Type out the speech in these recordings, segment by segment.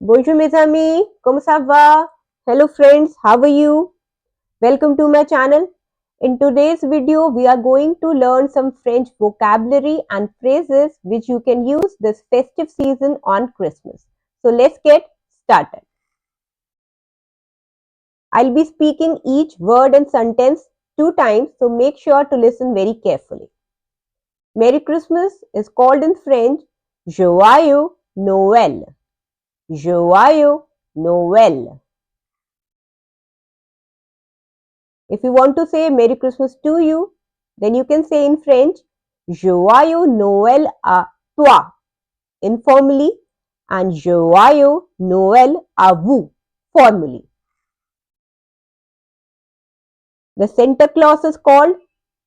Bonjour mes amis, comment ça va? Hello friends, how are you? Welcome to my channel. In today's video, we are going to learn some French vocabulary and phrases which you can use this festive season on Christmas. So let's get started. I'll be speaking each word and sentence 2 times, so make sure to listen very carefully. Merry Christmas is called in French Joyeux Noël. Joyeux Noël. If you want to say Merry Christmas to you, then you can say in French, Joyeux Noël à toi, informally, and Joyeux Noël à vous, formally. The Santa Claus is called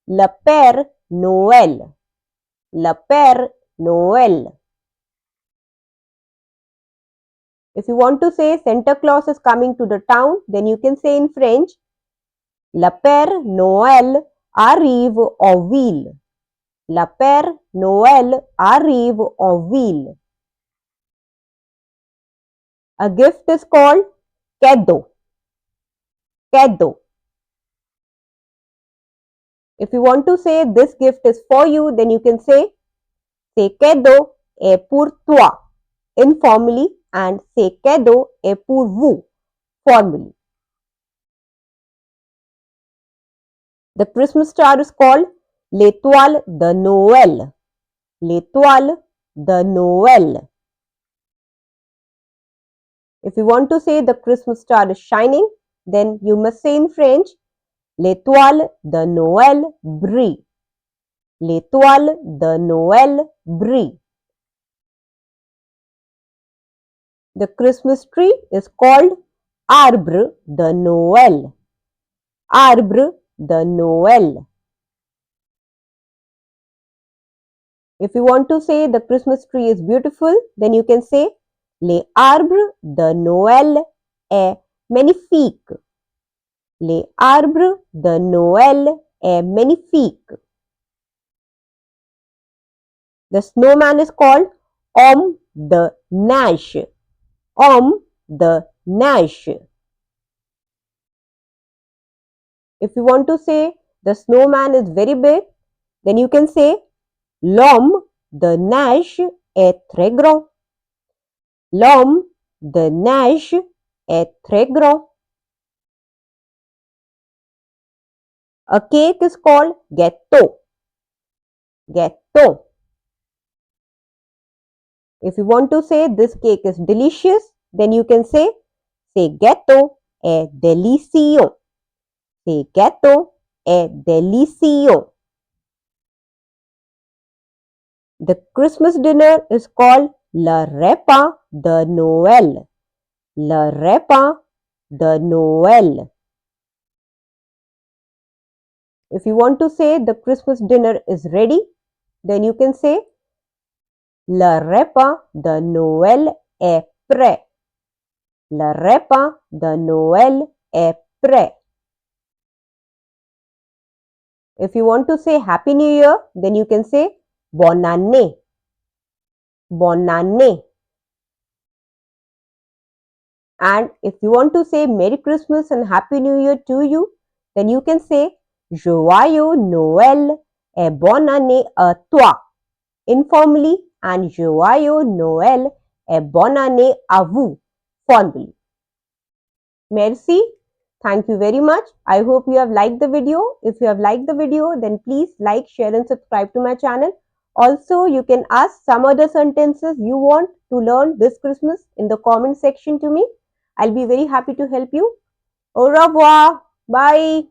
Le Père Noël. Le Père Noël. If you want to say Santa Claus is coming to the town, then you can say in French, Le Père Noël arrive en ville. Le Père Noël arrive en ville. A gift is called cadeau. Cadeau. If you want to say this gift is for you, then you can say ce cadeau est pour toi, informally, and ce cadeau est pour vous, formally. The Christmas star is called l'étoile de Noël. L'étoile de Noël. If you want to say the Christmas star is shining, then you must say in French, l'étoile de Noël brille. L'étoile de Noël brille. The Christmas tree is called arbre de Noël. Arbre de Noël. If you want to say the Christmas tree is beautiful, then you can say l'arbre de Noël est magnifique. L'arbre de Noël est magnifique. The snowman is called homme de neige. Homme de neige. If you want to say the snowman is very big, then you can say l'homme de neige est très grand. L'homme de neige est très grand. A cake is called gâteau. Gâteau. If you want to say this cake is delicious, then you can say ce gâteau est délicieux. Ce gâteau est délicieux. The Christmas dinner is called le repas de Noël. Le repas de Noël. If you want to say the Christmas dinner is ready, then you can say le repas de Noël est prêt. Le repas de Noël est prêt. If you want to say Happy New Year, then you can say Bonne année. Bonne année. And if you want to say Merry Christmas and Happy New Year to you, then you can say Joyeux Noël et bonne année à toi, informally, and Joyeux Noël et bonne année à vous, formally. Merci. Thank you very much. I hope you have liked the video. If you have liked the video, then please like, share and subscribe to my channel. Also, you can ask some other sentences you want to learn this Christmas in the comment section to me. I'll be very happy to help you. Au revoir. Bye.